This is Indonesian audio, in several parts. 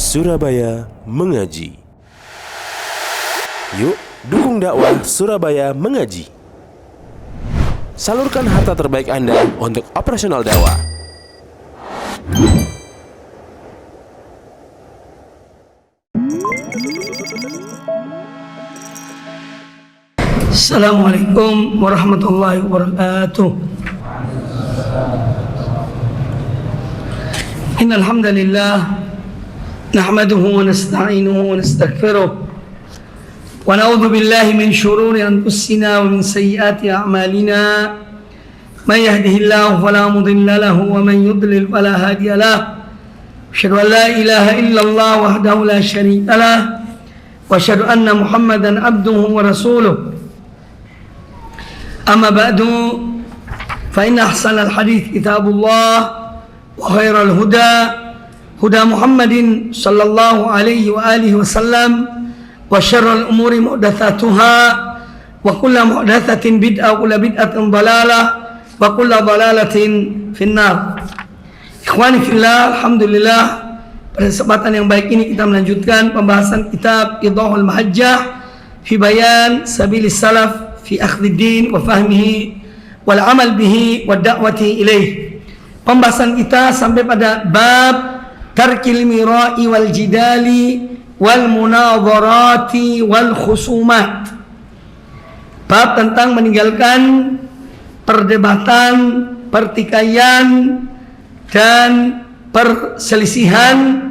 Surabaya Mengaji. Yuk, dukung dakwah Surabaya Mengaji. Salurkan harta terbaik Anda untuk operasional dakwah. Assalamualaikum warahmatullahi wabarakatuh. Innal hamdalillah nahmaduhu wa nasta'inuhu wa nastaghfiruh wa na'udzu billahi min shururi anfusina wa min sayyiati a'malina. May yahdihillahu fala mudilla lahu wa man yudlil fala hadiya lahu. Asyhadu an la ilaha illallah wahdahu la syarika lah wa asyhadu anna Muhammadan abduhu wa rasuluh. Amma ba'du, fa inna ahsanal hadits kitabullah wa khairal huda Muhammadin sallallahu alaihi wa alihi wasallam wa syarrul umuri muhdatsatuha wa kullu muhdatsatin bid'ah wa kullu bid'atin dhalalah wa kullu dhalalatin finnar. Ikhwani fillah, alhamdulillah, pada kesempatan yang baik ini kita melanjutkan pembahasan kitab Idahul Mahajjah fi bayan sabilis salaf fi akhdid wa fahmihi wal amal bihi wa da'wati ilaih. Pembahasan kita sampai pada bab tarkil mira'i wal jidali wal munadharati wal khusumat. Bab tentang meninggalkan perdebatan, pertikaian dan perselisihan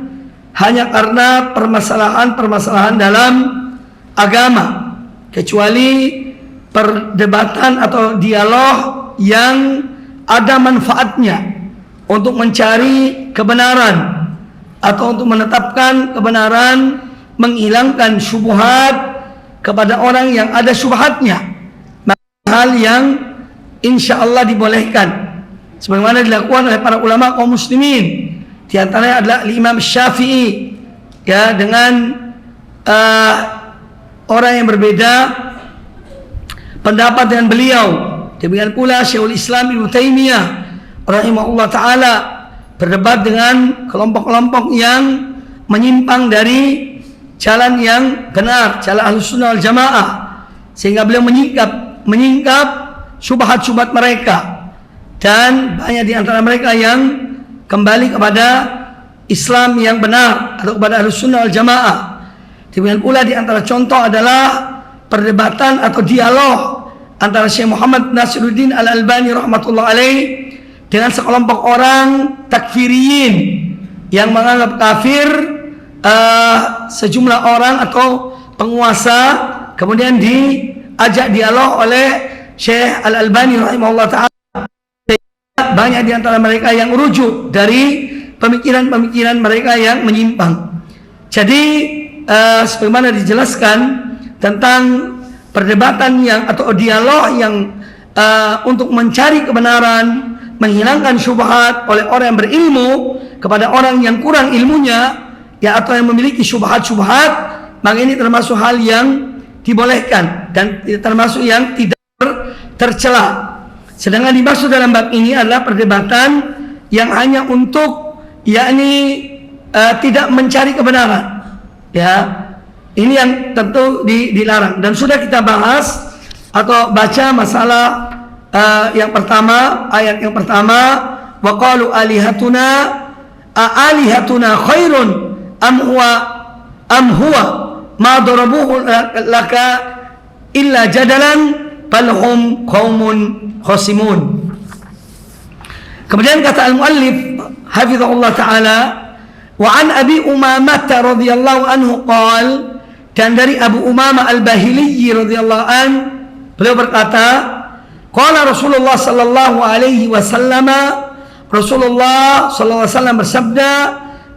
hanya karena permasalahan-permasalahan dalam agama, kecuali perdebatan atau dialog yang ada manfaatnya untuk mencari kebenaran atau untuk menetapkan kebenaran, menghilangkan syubhat kepada orang yang ada syubhatnya, hal yang insya Allah dibolehkan sebagaimana dilakukan oleh para ulama kaum muslimin. Di antaranya adalah Imam Syafi'i, ya, dengan orang yang berbeda pendapat dengan beliau. Demikian pula Syekhul Islam Ibnu Taimiyah rahimahullah taala berdebat dengan kelompok-kelompok yang menyimpang dari jalan yang benar, jalan Ahlussunnah wal Jamaah, sehingga beliau menyingkap syubhat-syubhat mereka, dan banyak di antara mereka yang kembali kepada Islam yang benar atau kepada Ahlussunnah wal Jamaah. Demikian pula di antara contoh adalah perdebatan atau dialog antara Syekh Muhammad Nasiruddin Al-Albani rahmatullah alaih dengan sekelompok orang takfiriyin yang menganggap kafir sejumlah orang atau penguasa, kemudian diajak dialog oleh Syekh Al-Albani rahimahullah ta'ala. Banyak di antara mereka yang rujuk dari pemikiran-pemikiran mereka yang menyimpang. Jadi sebagaimana dijelaskan tentang perdebatan yang atau dialog yang untuk mencari kebenaran, menghilangkan syubhat oleh orang yang berilmu kepada orang yang kurang ilmunya, ya, atau yang memiliki syubhat-syubhat, maka ini termasuk hal yang dibolehkan dan termasuk yang tidak tercela. Sedangkan dimaksud dalam bab ini adalah perdebatan yang hanya untuk tidak mencari kebenaran, ya. Ini yang tentu dilarang, dan sudah kita bahas atau baca masalah yang pertama, ayat yang pertama, wa qalu alihatuna khairun am huwa ma darabuhu laka illa jadalan bal hum qaumun khasimun. Kemudian kata al-muallif hafizahullah taala, wa an Abi Umamah radhiyallahu anhu qala, dan dari Abu Umamah Al-Bahili radhiyallahu an, beliau berkata, qala Rasulullah sallallahu alaihi wasallam, Rasulullah sallallahu alaihi wasallam bersabda,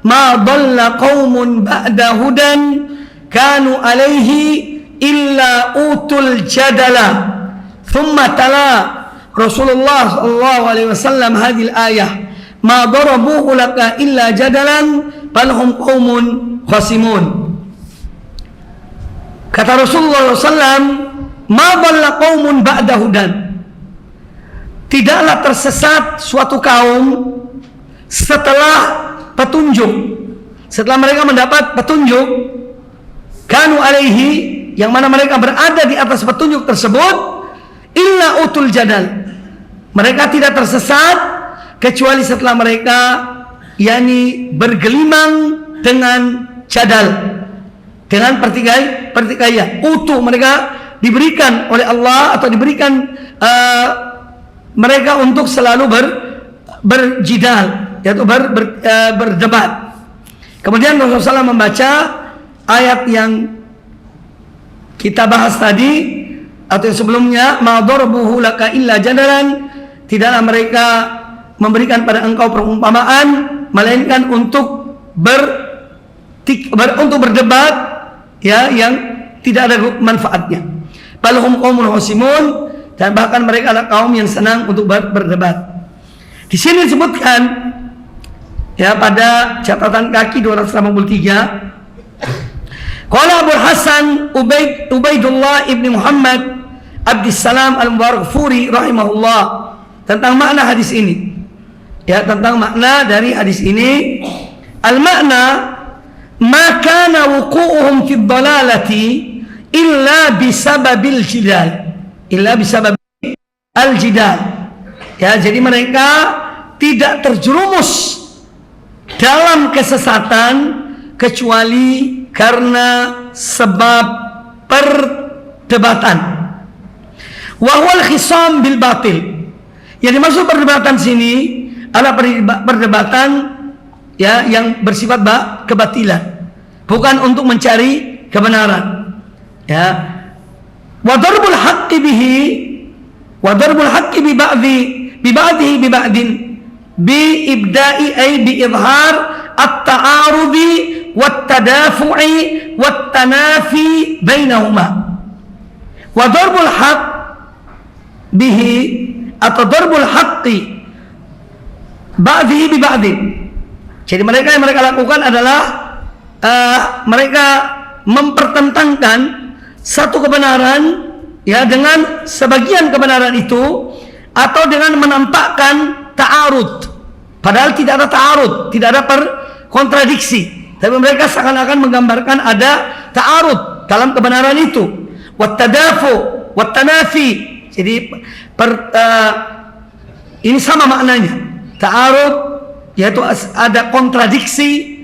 ma dhalla qaumun ba'da hudan kanu alaihi illa utul jadala. Thumma tala Rasulullah sallallahu alaihi wasallam hadhil ayah, ma darabuhu laka illa jadalan bal hum qaumun khasimun. Kata Rasulullah SAW, ma dhalla qaumun ba'da hudan, tidaklah tersesat suatu kaum setelah petunjuk. setelah mereka mendapat petunjuk, kanu alaihi, yang mana mereka berada di atas petunjuk tersebut, illa utul jadal, mereka tidak tersesat kecuali setelah mereka bergelimang dengan jadal, dengan pertikaian. Utuh mereka diberikan oleh Allah, atau diberikan mereka untuk selalu berjidal, yaitu berdebat. Kemudian Rasulullah SAW membaca ayat yang kita bahas tadi atau yang sebelumnya, ma darabuhu laka illa jadalan, tidaklah mereka memberikan pada engkau perumpamaan melainkan untuk berdebat, ya, yang tidak ada manfaatnya. Balhum qaumun khasimun, dan bahkan mereka adalah kaum yang senang untuk berdebat. Di sini disebutkan, ya, pada catatan kaki 283, qala Abu Hasan Ubaidullah ibn Muhammad Abdissalam al-Mubarakfuri rahimahullah, tentang makna hadis ini. Ya, tentang makna dari hadis ini, al-makna ma kana wuqu'uhum fi dhalalati illa bisababil jidal, illa bisababil al-jidal. Ya, jadi mereka tidak terjerumus dalam kesesatan kecuali karena sebab perdebatan. Wa huwal khisam bil batil. Yang dimaksud perdebatan sini adalah perdebatan, ya, yang bersifat kebatilan, bukan untuk mencari kebenaran. Ya, wa darbul haqqi bihi, wa darbul haqqi bi ba'dihi bi ba'din bi ibda'i ay bi izhar at-ta'arudi wat tadafu'i wat tanafi bainahuma. Wa darbul haqq bihi, atau darbul haqqi ba'dihi bi ba'din. Jadi mereka yang mereka lakukan adalah mereka mempertentangkan satu kebenaran, ya, dengan sebagian kebenaran itu, atau dengan menampakkan ta'arud, padahal tidak ada ta'arud, tidak ada kontradiksi, tapi mereka seakan-akan menggambarkan ada ta'arud dalam kebenaran itu. Wat tadafu wat tanafi, jadi ini sama maknanya. Ta'arud, yaitu ada kontradiksi,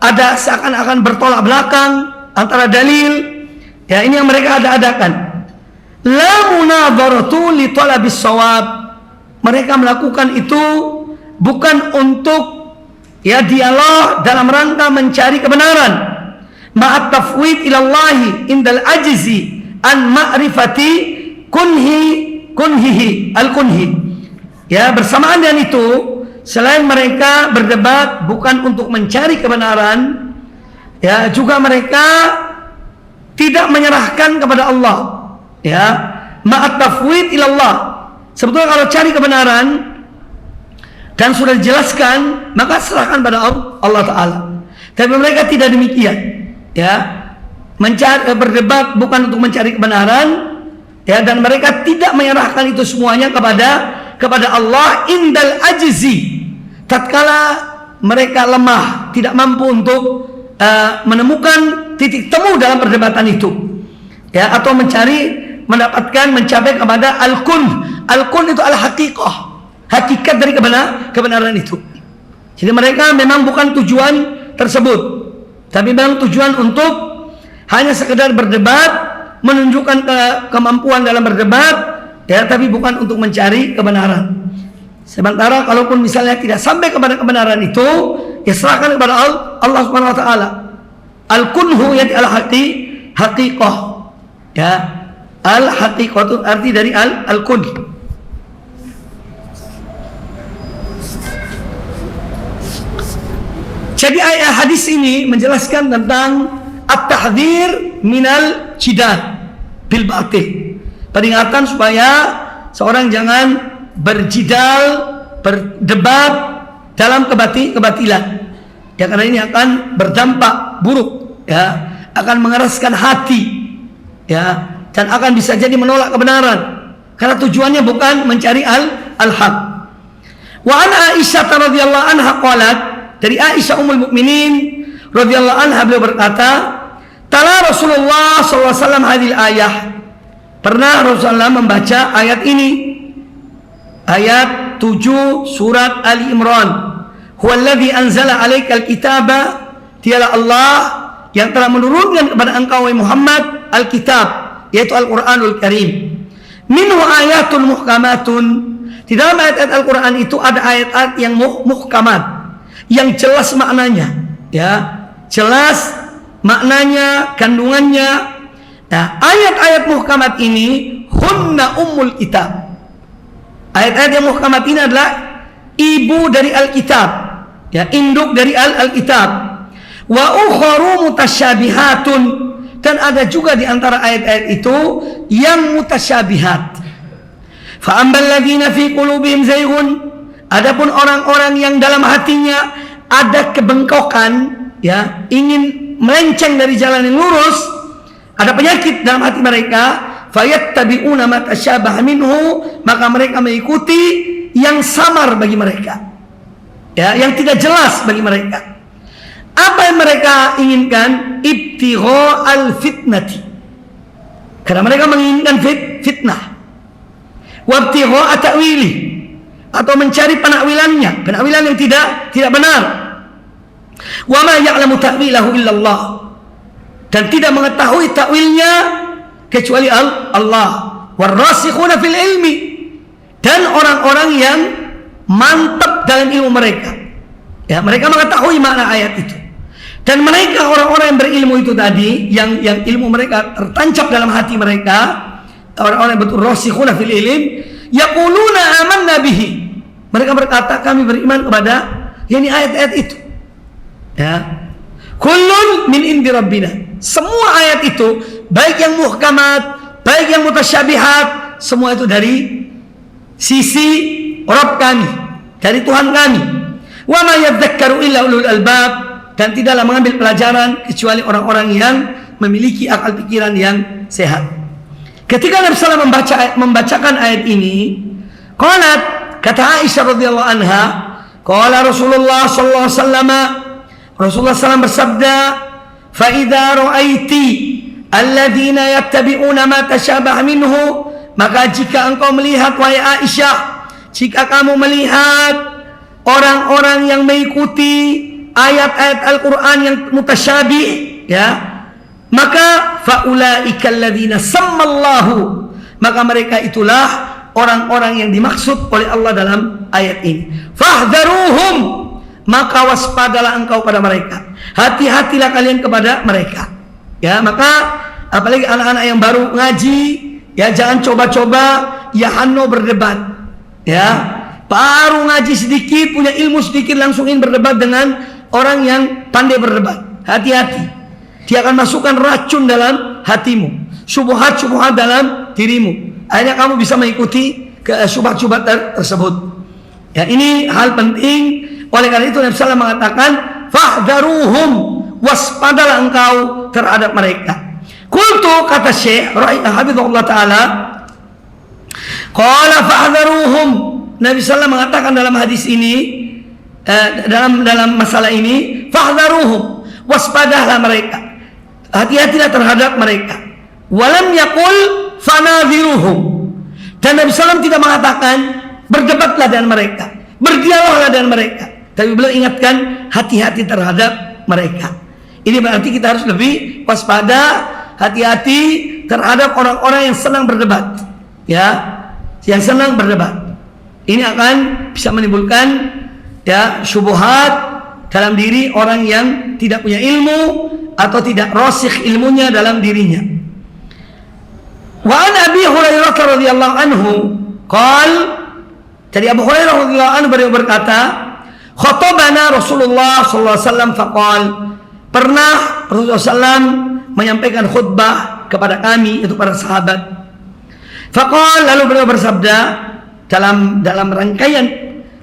ada seakan-akan bertolak belakang antara dalil. Ya, ini yang mereka adakan. La munadharatu li talabis shawab. Mereka melakukan itu bukan untuk, ya, dialog dalam rangka mencari kebenaran. Ma'at tafwid ilallahi indal ajzi an ma'rifati kunhihi al-kunhi. Ya, bersamaan dengan itu, selain mereka berdebat bukan untuk mencari kebenaran, ya, juga mereka tidak menyerahkan kepada Allah, ya, ma'at tafwid ilallah. Sebetulnya kalau cari kebenaran dan sudah dijelaskan, maka serahkan pada Allah Ta'ala. Tapi mereka tidak demikian, ya, berdebat bukan untuk mencari kebenaran, ya, dan mereka tidak menyerahkan itu semuanya kepada Allah indal ajzi, tatkala mereka lemah, tidak mampu untuk menemukan titik temu dalam perdebatan itu, ya, atau mencapai kepada al-kun. Al-kun itu al-haqiqah, hakikat dari kebenaran itu. Jadi mereka memang bukan tujuan tersebut, tapi memang tujuan untuk hanya sekedar berdebat, menunjukkan kemampuan dalam berdebat, ya, tapi bukan untuk mencari kebenaran. Sementara kalaupun misalnya tidak sampai kepada kebenaran itu, ya, serahkan kepada Allah Subhanahu wa taala. Al-kunhu, ya, al-haqiqah. Ya, al-haqiqah itu arti dari al-kun. Jadi ayat hadis ini menjelaskan tentang at-tahdhir minal jidal bil batil. Peringatan supaya seorang jangan berjidal, berdebat dalam kebatilan. Ya, karena ini akan berdampak buruk, ya, akan mengeraskan hati, ya, dan akan bisa jadi menolak kebenaran. Karena tujuannya bukan mencari al-haq. Wa an Aisyah radhiyallahu anha qalat, dari Aisyah ummul mukminin radhiyallahu anha beliau berkata, "Tala Rasulullah sallallahu alaihi wasallam hadil ayah." Pernah Rasulullah membaca ayat ini. Ayat 7 surat Ali Imran. Huwallazi anzala 'alaikal kitaba, dialah Allah yang telah menurunkan kepada engkau wahai Muhammad Alkitab, yaitu Al-Qur'anul Karim. Minhu ayatun muhkamatun. Di dalam ayat-ayat Al-Quran itu ada ayat-ayat yang muhkamat, yang jelas maknanya, ya, jelas maknanya, kandungannya. Nah, ayat-ayat muhkamat ini hunna ummul kitab. Ayat-ayat yang muhkamat ini adalah ibu dari Alkitab, ya, induk dari Alkitab. Wa ukharu mutasyabihatun, dan ada juga di antara ayat-ayat itu yang mutasyabihat. Fa ammal ladzina fi qulubihim zayghun, adapun orang-orang yang dalam hatinya ada kebengkokan, ya, ingin melenceng dari jalan yang lurus, ada penyakit dalam hati mereka, fayattabi'una ma tasyabaha minhu, maka mereka mengikuti yang samar bagi mereka, ya, yang tidak jelas bagi mereka. Apa yang mereka inginkan? Ibtigha al-fitnati, karena mereka menginginkan fitnah. Wabtigha ta'wili, atau mencari penakwilannya, penakwilan yang tidak benar. Wa ma ya'lamu ta'wilahu illallah, dan tidak mengetahui takwilnya kecuali Allah. Warasikhuna fil ilmi, dan orang-orang yang mantap dalam ilmu mereka, ya, mereka mengetahui makna ayat itu. Dan mereka orang-orang yang berilmu itu tadi, yang ilmu mereka tertancap dalam hati mereka, orang-orang yang betul rasikhuna fil ilm, yaquluna amanna bihi, mereka berkata kami beriman kepada yakni ayat-ayat itu, ya, kullun min indi rabbina, semua ayat itu baik yang muhkamat, baik yang mutasyabihat, semua itu dari sisi Rabb kami, dari Tuhan kami. Wa ma yadzakkaru illa ulul albab, dan tidaklah mengambil pelajaran kecuali orang-orang yang memiliki akal pikiran yang sehat. Ketika Nabi SAW membacakan ayat ini, qalat, kata Aisyah radhiyallahu anha, qala Rasulullah sallallahu alaihi wasallam, Rasulullah SAW bersabda, fa idza ra'aiti alladziina yattabi'una ma tashabaha minhu, maka jika engkau melihat wahai Aisyah, jika kamu melihat orang-orang yang mengikuti ayat-ayat Al-Qur'an yang mutasyabih, ya, maka faulaika alladzina sammallahu, maka mereka itulah orang-orang yang dimaksud oleh Allah dalam ayat ini. Fahdharuhum, maka waspadalah engkau pada mereka, hati-hatilah kalian kepada mereka, ya. Maka apalagi anak-anak yang baru ngaji, ya, jangan coba-coba ya hano berdebat, ya, baru ngaji sedikit, punya ilmu sedikit, langsung ingin berdebat dengan orang yang pandai berdebat. Hati-hati, dia akan masukkan racun dalam hatimu, syubhat-syubhat dalam dirimu. Akhirnya kamu bisa mengikuti syubhat-syubhat tersebut. Ya, ini hal penting. Oleh karena itu Nabi SAW mengatakan, fahdharuhum, waspadalah engkau terhadap mereka. Qultu, kata Syekh Hafizahullah Ta'ala, qala fahdharuhum, Nabi SAW mengatakan dalam hadis ini, dalam masalah ini, fahdharuhum, waspadahlah mereka, hati-hatilah terhadap mereka. Walam yaqul fanadhiruhum, dan Nabi SAW tidak mengatakan berdebatlah dengan mereka, berdialoglah dengan mereka, tapi beliau ingatkan hati-hati terhadap mereka. Ini berarti kita harus lebih waspada, hati-hati terhadap orang-orang yang senang berdebat, ya, yang senang berdebat. Ini akan bisa menimbulkan, ya, syubhat dalam diri orang yang tidak punya ilmu atau tidak rasikh ilmunya dalam dirinya. Wa an Abi Hurairah radhiyallahu anhu qal, dari Abu Hurairah radhiyallahu anhu beliau berkata, khatabana Rasulullah sallallahu alaihi wasallam faqal, pernah Rasulullah SAW menyampaikan khutbah kepada kami, itu para sahabat. Faqal, lalu beliau bersabda dalam rangkaian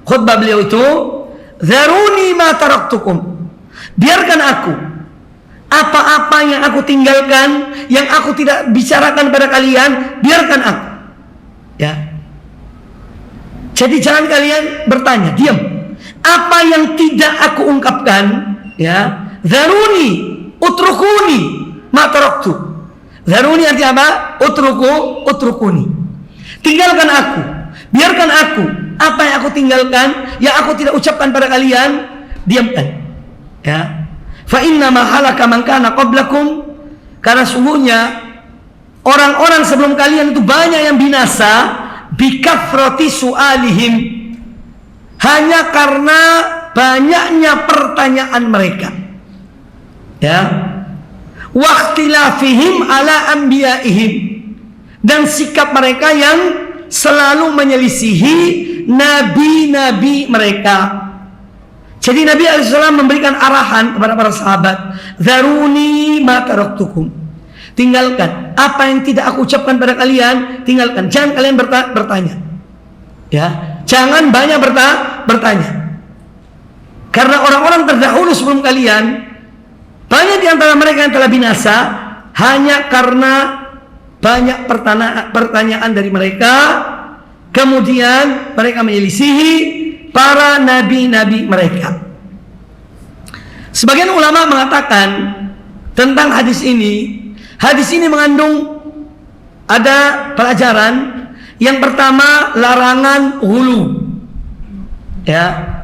khutbah beliau itu, zaruni ma taraktukum, biarkan aku, apa-apa yang aku tinggalkan, yang aku tidak bicarakan pada kalian, biarkan aku, ya. Jadi jangan kalian bertanya, diam. Apa yang tidak aku ungkapkan, ya, Dzaruni utrukuni ma taraktu. Dzaruni artinya apa? Utrukuni. Tinggalkan aku, biarkan aku. Apa yang aku tinggalkan, yang aku tidak ucapkan pada kalian, diamkan. Ya. Fa inna ma halaka man kana qablakum, karena sungguhnya orang-orang sebelum kalian itu banyak yang binasa bikathrati su'alihim, hanya karena banyaknya pertanyaan mereka. Ya. Waqtilafihim ala anbiya'ihim, dan sikap mereka yang selalu menyelisihi nabi-nabi mereka. Jadi Nabi SAW memberikan arahan kepada para sahabat, "Dzaruni ma taraktukum." Tinggalkan apa yang tidak aku ucapkan pada kalian, tinggalkan. Jangan kalian bertanya. Ya, jangan banyak bertanya. Karena orang-orang terdahulu sebelum kalian, banyak di antara mereka yang telah binasa hanya karena banyak pertanyaan dari mereka. Kemudian mereka menyelisihi para nabi-nabi mereka. Sebagian ulama mengatakan tentang hadis ini mengandung ada pelajaran. Yang pertama, larangan hulu. Ya.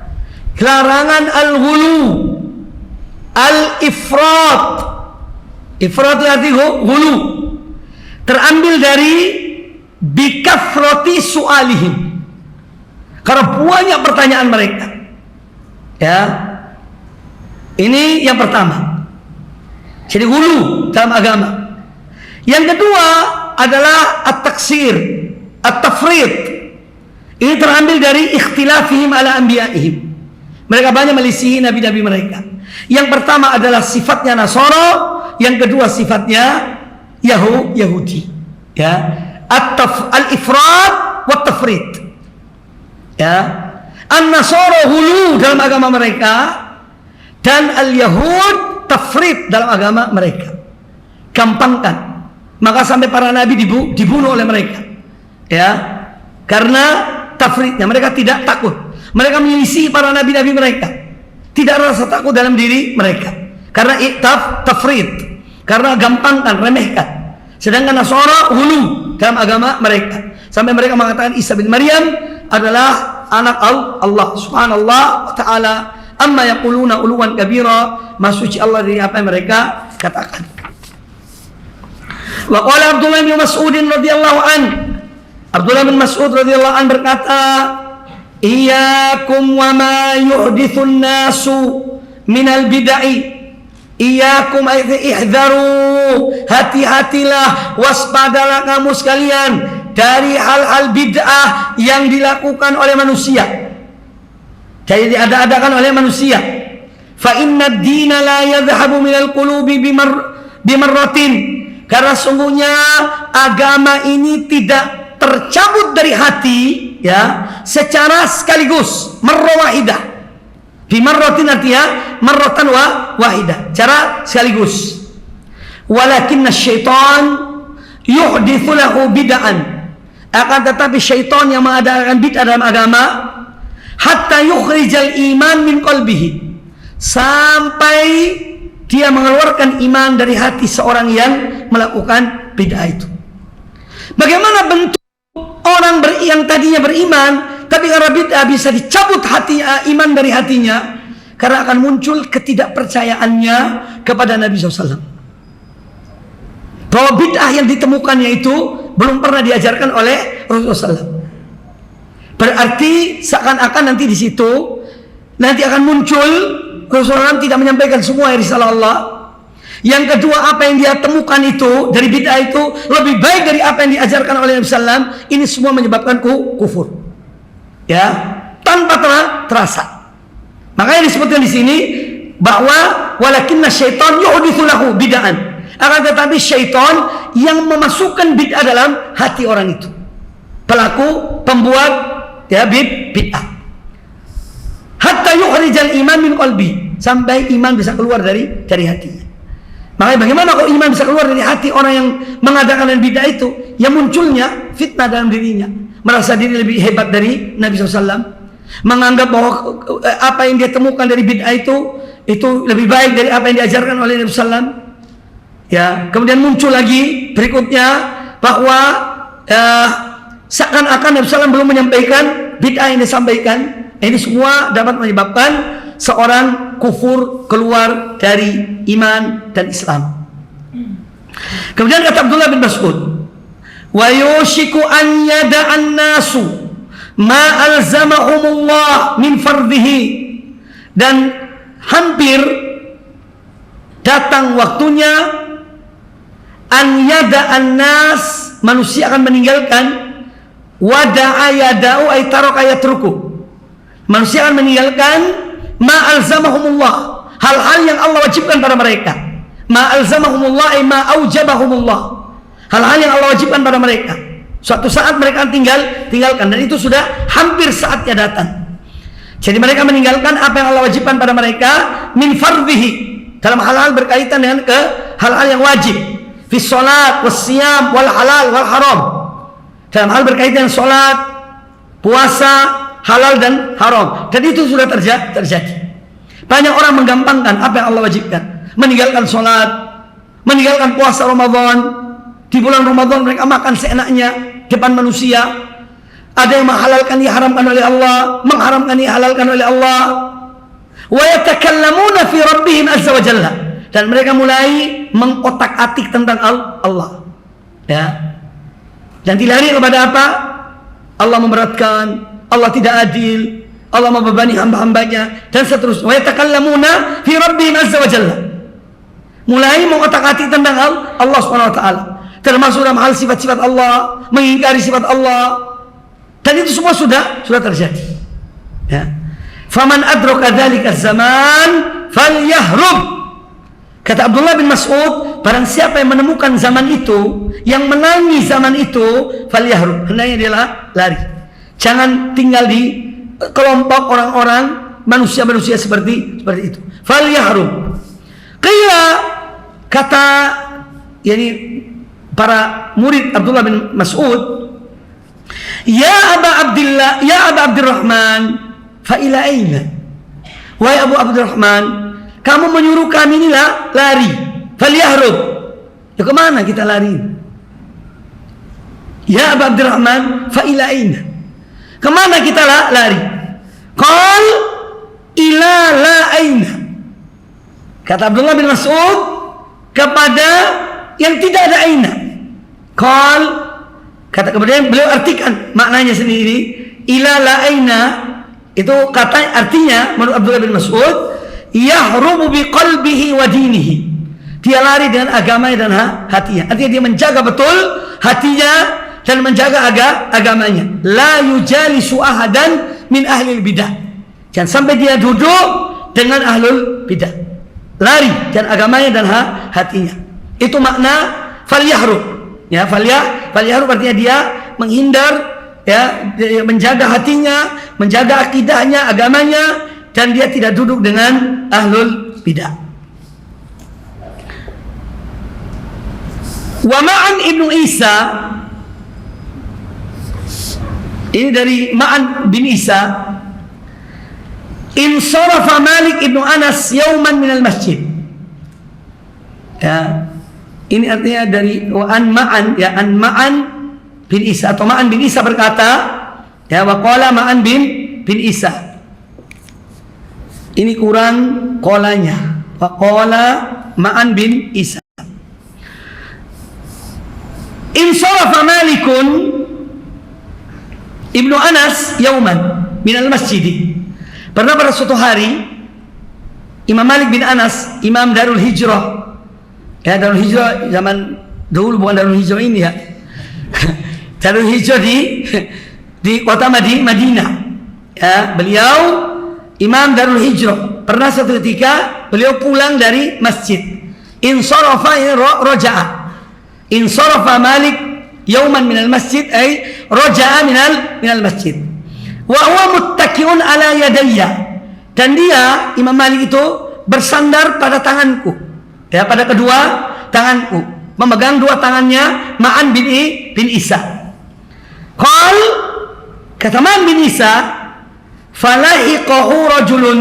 Larangan al-hulu, al-ifrat. Ifrat itu artinya hulu. Terambil dari bikathrati su'alihim, karena banyak pertanyaan mereka. Ya. Ini yang pertama. Jadi hulu dalam agama. Yang kedua adalah at-taksir, at-tafrid. Ini terambil dari ikhtilafihim ala anbiya'ihim. Mereka banyak melisihi nabi-nabi mereka. Yang pertama adalah sifatnya Nasara, yang kedua sifatnya Yahudi. Ya. Al-ifrad wa tafrid. Ya. An-Nasara hulu dalam agama mereka, dan al-Yahud tafrid dalam agama mereka. Gampangkan. Maka sampai para nabi dibunuh oleh mereka. Ya. Karena tafridnya, mereka tidak takut. Mereka menyelisih para nabi-nabi mereka. Tidak rasa takut dalam diri mereka. Karena tafrid. Karena gampangkan, remehkan. Sedangkan Nasara hulu dalam agama mereka. Sampai mereka mengatakan Isa bin Maryam adalah anak Allah subhanallah wa ta'ala, amma yaquluna uluwan kabira, masuci Allah dari apa yang mereka katakan. Wa qala Abdullah bin Mas'ud radhiyallahu an, Abdullah bin Mas'ud radhiyallahu an berkata, iyyakum wa ma yuhdithun nasu minal bid'ah. Iyyakum ihdaru, hati-hatilah, waspadalah kamu sekalian dari hal-hal bid'ah yang dilakukan oleh manusia. Jadi diada-adakan oleh manusia. Fa inna ad-dina la yadhhabu minal qulubi bimarratin. Karena sungguhnya agama ini tidak tercabut dari hati, ya, secara sekaligus, marrah wahidah. Bimarratin artinya marratan wahidah, cara sekaligus. Walakinna syaitan yuhdithu lahu bid'an. Akan tetapi syaitan yang mengadakan bid'ah dalam agama, hatta yukhrijal iman min qalbihi, sampai dia mengeluarkan iman dari hati seorang yang melakukan bid'ah itu. Bagaimana bentuk orang yang tadinya beriman, tapi karena bid'ah bisa dicabut hati iman dari hatinya, karena akan muncul ketidakpercayaannya kepada Nabi SAW. Bahwa bid'ah yang ditemukannya itu belum pernah diajarkan oleh Rasulullah SAW. Berarti seakan-akan nanti di situ nanti akan muncul Rasulullah SAW tidak menyampaikan semua risalah Allah. Yang kedua, apa yang dia temukan itu dari bid'ah itu lebih baik dari apa yang diajarkan oleh Nabi SAW. Ini semua menyebabkan kufur. Ya, tanpa terasa. Makanya disebutkan di sini bahwa walakinna syaitan yuhditsu lahu bid'an. Akan tetapi syaitan yang memasukkan bid'ah dalam hati orang itu. Pelaku, pembuat ya bid'ah. Hatta yukhrijal iman min qalbi, sampai iman bisa keluar dari hatinya. Makanya bagaimana kalau iman bisa keluar dari hati orang yang mengadakan bid'ah itu? Yang munculnya fitnah dalam dirinya, merasa diri lebih hebat dari Nabi SAW, menganggap bahwa apa yang dia temukan dari bid'ah itu itu lebih baik dari apa yang diajarkan oleh Nabi SAW. Ya, kemudian muncul lagi berikutnya bahwa seakan-akan Nabi SAW belum menyampaikan bid'ah yang disampaikan. Ini semua dapat menyebabkan seorang kufur, keluar dari iman dan Islam. Kemudian kata Abdullah bin Mas'ud, wa yushiku an yada'an nasu ma alzamahumullah min fardhihi, dan hampir datang waktunya an yada'an nas, manusia akan meninggalkan, wada'a yada'u ay taraka yatruku, manusia akan meninggalkan ma alzamahumullah, hal-hal yang Allah wajibkan pada mereka. Ma alzamahumullah ay ma aujabahumullah, hal-hal yang Allah wajibkan pada mereka. Suatu saat mereka tinggalkan, dan itu sudah hampir saatnya datang. Jadi mereka meninggalkan apa yang Allah wajibkan pada mereka min fardhihi, dalam hal-hal berkaitan dengan hal-hal yang wajib, fi sholat, was siyam, wal halal, wal haram, dalam hal berkaitan dengan sholat, puasa, halal dan haram. Dan itu sudah terjadi. Banyak orang menggampangkan apa yang Allah wajibkan, meninggalkan sholat, meninggalkan puasa Ramadan. Di bulan Ramadan mereka makan seenaknya depan manusia. Ada yang menghalalkan diharamkan oleh Allah, mengharamkan dihalalkan oleh Allah. Wa yatakallamuna fi rabbihim azza wa jalla, dan mereka mulai mengotak-atik tentang Allah. Ya. Dan dilari kepada apa? Allah memberatkan, Allah tidak adil, Allah membebani hamba-hambanya, dan seterusnya. Wa yatakallamuna fi rabbihim azza wa jalla, mulai mengotak-atik tentang Allah Subhanahu wa taala, termasuk dalam hal sifat-sifat Allah, mengingkari sifat Allah. Dan itu semua sudah terjadi. Ya. Faman adraka dzalika zaman falyahrub. Kata Abdullah bin Mas'ud, barang siapa yang menemukan zaman itu, yang menangi zaman itu, falyahrub, hendaknya dia lari. Jangan tinggal di kelompok orang-orang, manusia-manusia seperti itu. Falyahrub. Qila, kata para murid Abdullah bin Mas'ud, ya Aba Abdullah, ya Aba Abdurrahman, fa ila aina? Wahai Abu Abdurrahman, kamu menyuruh kami ini lari, falyahrub. Ya kemana kita lari? Ya Aba Abdurrahman, fa ila aina? Kemana kita lari? Qal ila la aina. Kata Abdullah bin Mas'ud kepada yang tidak ada aina. Qal, kata kemudian beliau artikan maknanya sendiri, ila la aina itu kata artinya menurut Abdullah bin Mas'ud, yahrubu bi qalbihi wa dinihi, dia lari dengan agamanya dan hatinya. Artinya dia menjaga betul hatinya dan menjaga agamanya. La yujalisu ahadan min ahli bidah, jangan sampai dia duduk dengan ahlul bidah. Lari dan agamanya dan hatinya. Itu makna falyahrub. Ya, falyahrub artinya dia menghindar, ya, dia menjaga hatinya, menjaga akidahnya, agamanya, dan dia tidak duduk dengan ahlul bidah. Wa Ma'an ibnu Isa, ini dari Ma'an bin Isa, insarafa Malik ibnu Anas yauman minal masjid. Ya, ini artinya dari an Ma'an, ya, an Ma'an bin Isa, atau Ma'an bin Isa berkata, ya, wa qala Ma'an bin Isa. Ini kurang kolanya. Wa qala Ma'an bin Isa. Insarafa Malikun ibnu Anas yauman minal masjid. Pernah pada suatu hari Imam Malik bin Anas, Imam Darul Hijrah. Ya, Darul Hijrah zaman dulu, bukan Darul Hijrah ini ya. Darul Hijrah di kota Madinah. Ya, beliau Imam Darul Hijrah. Pernah suatu ketika beliau pulang dari masjid. Insarafa roja'a. Insarafa Malik yauman minal masjid, ay roja'a minal masjid. Wa huwa muttaki'un ala yadayya. Dan dia, Imam Malik itu bersandar pada tanganku, ya, pada kedua tanganku, memegang dua tangannya Ma'an bin Isa. Qal, kata Ma'an bin Isa, falahiqahu rajulun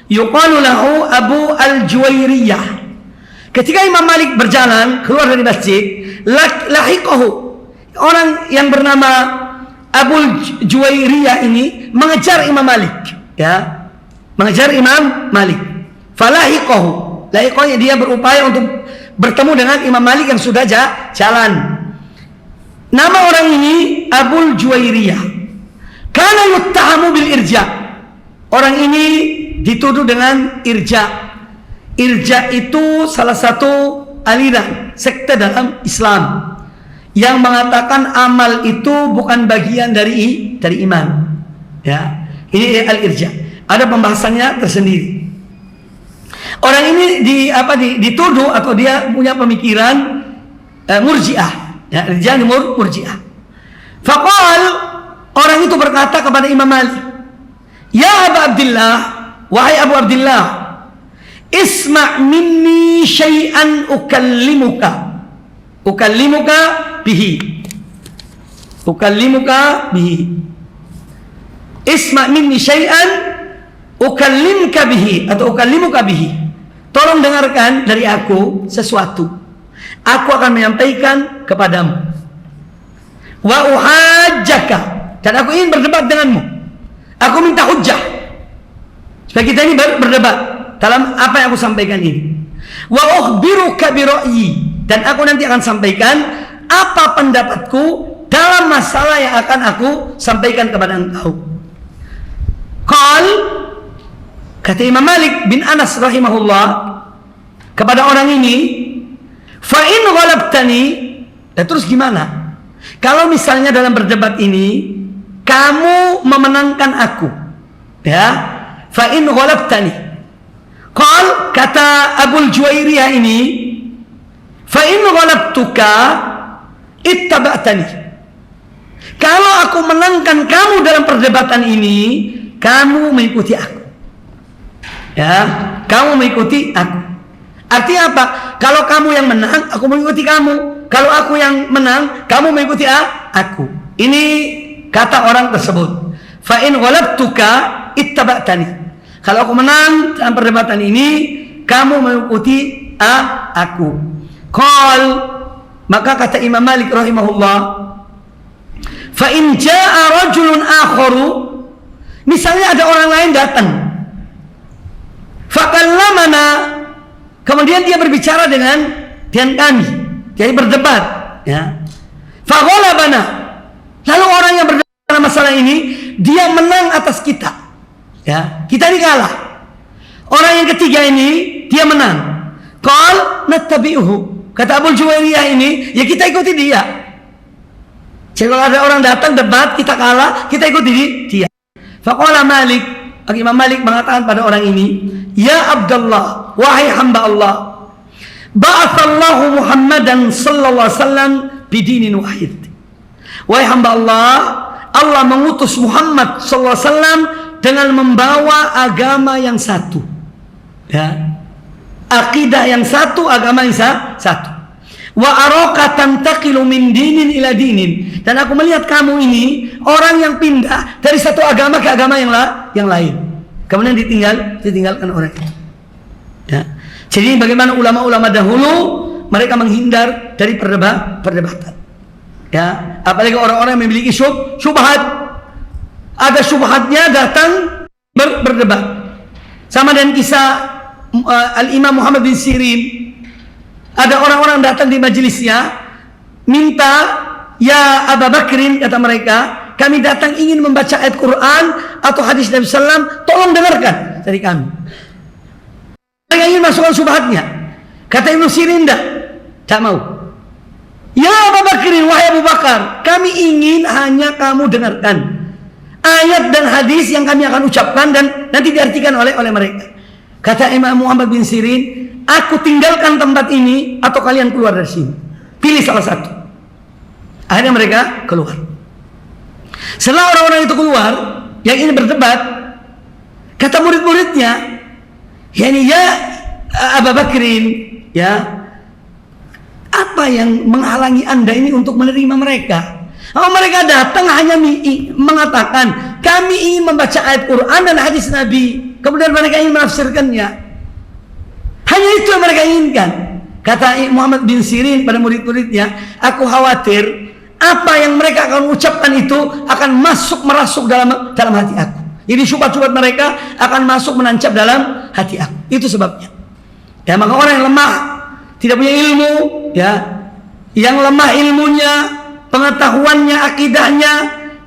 yuqalu lahu Abu al-Juwairiyah. Ketika Imam Malik berjalan keluar dari masjid, lahiqahu, orang yang bernama Abu al-Juwairiyah ini mengejar Imam Malik, ya, mengejar Imam Malik. Falahiqahu, lahiqahnya dia berupaya untuk bertemu dengan Imam Malik yang sudah jalan. Nama orang ini Abu al-Juwairiyah. Kana yuttahamu bil irja. Orang ini dituduh dengan irja. Irja itu salah satu aliran sekte dalam Islam yang mengatakan amal itu bukan bagian dari iman. Ya, ini al-irja. Ada pembahasannya tersendiri. Orang ini dituduh atau dia punya pemikiran murji'ah. Ya, irja murji'ah. Faqal, orang itu berkata kepada Imam Malik, "Ya Abu Abdullah, wahai Abu Abdullah, isma' minni syai'an ukallimuka bihi. Ukallimuka bihi. Isma' minni syai'an ukallimka bihi atau ukallimuka bihi. Tolong dengarkan dari aku sesuatu. Aku akan menyampaikan kepadamu. Wa uhajjaka, dan aku ingin berdebat denganmu. Aku minta hujjah supaya kita ini berdebat dalam apa yang aku sampaikan ini. Wa ukhbiruka bi ra'yi, dan aku nanti akan sampaikan apa pendapatku dalam masalah yang akan aku sampaikan kepada engkau. Qal, kata Imam Malik bin Anas rahimahullah kepada orang ini, fa in ghalabtani, dan terus gimana kalau misalnya dalam berdebat ini kamu memenangkan aku, ya, fa in ghalabtani. Qal, kata Abu Juwairiyah ini, fa in ghalabtuka ittaba'tani. Kalau aku menangkan kamu dalam perdebatan ini, kamu mengikuti aku. Ya, kamu mengikuti aku. Artinya apa? Kalau kamu yang menang, aku mengikuti kamu. Kalau aku yang menang, kamu mengikuti aku. Ini kata orang tersebut. Fa in ghalabtuka ittaba'tani. Kalau aku menang dalam perdebatan ini, kamu mengikuti aku. Qal, maka kata Imam Malik rahimahullah, fa in jaa rajulun akharu, misalnya ada orang lain datang, fakallamana, kemudian dia berbicara dengan kami, jadi berdebat, ya. Faghalabana, lalu orang yang berdebat dalam masalah ini dia menang atas kita. Ya, kita ini kalah. Orang yang ketiga ini dia menang. Qal nattabi'uhu. Kata Abu Juwairiyah ini, ya kita ikuti dia. Jadi kalau ada orang datang debat, kita kalah, kita ikuti dia. Faqala Malik, Imam Malik mengatakan pada orang ini, ya Abdullah, wahai hamba Allah, ba'athallahu Muhammadan sallallahu alaihi wasallam bidinin wahid. Wahai hamba Allah, Allah mengutus Muhammad sallallahu alaihi wasallam dengan membawa agama yang satu, ya, akidah yang satu, agama yang satu. Wa araka tantaqilu min dinin ila dinin, dan aku melihat kamu ini orang yang pindah dari satu agama ke agama yang lain, kemudian ditinggalkan orang itu. Ya. Jadi bagaimana ulama-ulama dahulu mereka menghindar dari perdebatan. Ya, apalagi orang-orang yang memiliki syubhat. Ada syubhatnya datang berdebat. Sama dengan kisah Al-Imam Muhammad bin Sirin. Ada orang-orang datang di majelisnya minta, ya Abu Bakrin, kata mereka, kami datang ingin membaca ayat Quran atau hadis Nabi SAW, tolong dengarkan dari kami. Mereka ingin masukkan syubhatnya. Kata Ibnu Sirin, tak mau. Ya Abu Bakrin, wahai Abu Bakar, kami ingin hanya kamu dengarkan ayat dan hadis yang kami akan ucapkan dan nanti diartikan oleh mereka. Kata Imam Muhammad bin Sirin, aku tinggalkan tempat ini atau kalian keluar dari sini. Pilih salah satu. Akhirnya mereka keluar. Setelah orang-orang itu keluar yang ini berdebat, kata murid-muridnya, yani ya Abu Bakrin, ya, apa yang menghalangi Anda ini untuk menerima mereka? Oh, mereka datang hanya mengatakan kami ingin membaca ayat Quran dan hadis Nabi. kemudian mereka ingin menafsirkannya. Hanya itu yang mereka inginkan. Kata Muhammad bin Sirin pada murid-muridnya, aku khawatir apa yang mereka akan ucapkan itu akan merasuk dalam hati aku. Jadi syubhat-syubhat mereka akan masuk menancap dalam hati aku. Itu sebabnya. Ya, maka orang yang lemah, tidak punya ilmu, ya, yang lemah ilmunya, pengetahuannya, akidahnya,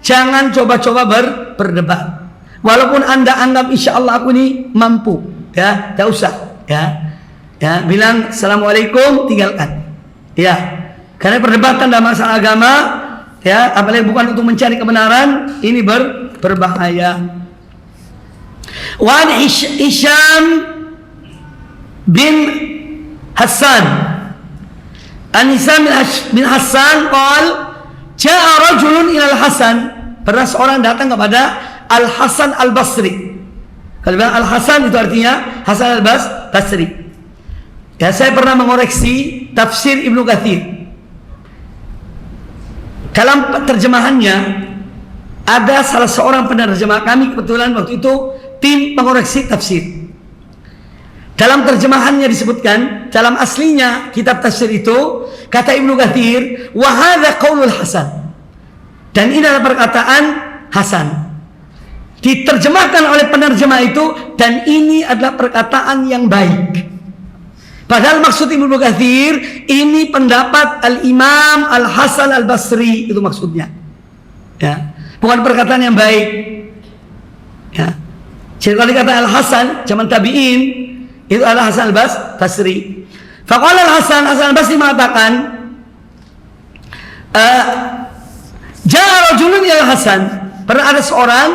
jangan coba-coba berdebat. Walaupun Anda anggap insya Allah aku ini mampu, ya, tidak usah, ya, bilang assalamualaikum, tinggalkan, ya, karena perdebatan dalam masalah agama, ya, apalagi bukan untuk mencari kebenaran, ini berbahaya. Wan Hisham bin Hassan, An Hisham bin Hassan qal ja'a rajulun ila Al-Hasan, pernah seorang datang kepada Al-Hasan Al-Basri. Kalau bilang Al-Hasan itu artinya Hasan Al-Basri. Ya, saya pernah mengoreksi tafsir Ibnu Katsir. Dalam terjemahannya ada salah seorang penerjemah kami, kebetulan waktu itu tim mengoreksi tafsir. Dalam terjemahannya disebutkan, dalam aslinya kitab tafsir itu kata Ibnu Katsir, wa hadza qaulul Hasan. Dan ini adalah perkataan Hasan. Diterjemahkan oleh penerjemah itu, dan ini adalah perkataan yang baik. Padahal maksud Ibnu Katsir ini pendapat Al-Imam Al-Hasan Al-Basri, itu maksudnya. Ya, bukan perkataan yang baik. Ya. Jadi kalau dikata Al-Hasan zaman tabi'in, itu adalah Hasan Al-Basri. Faqala Al-Hasan Al-Basri mengatakan, ja'a rajulun ila Hasan, pernah ada seorang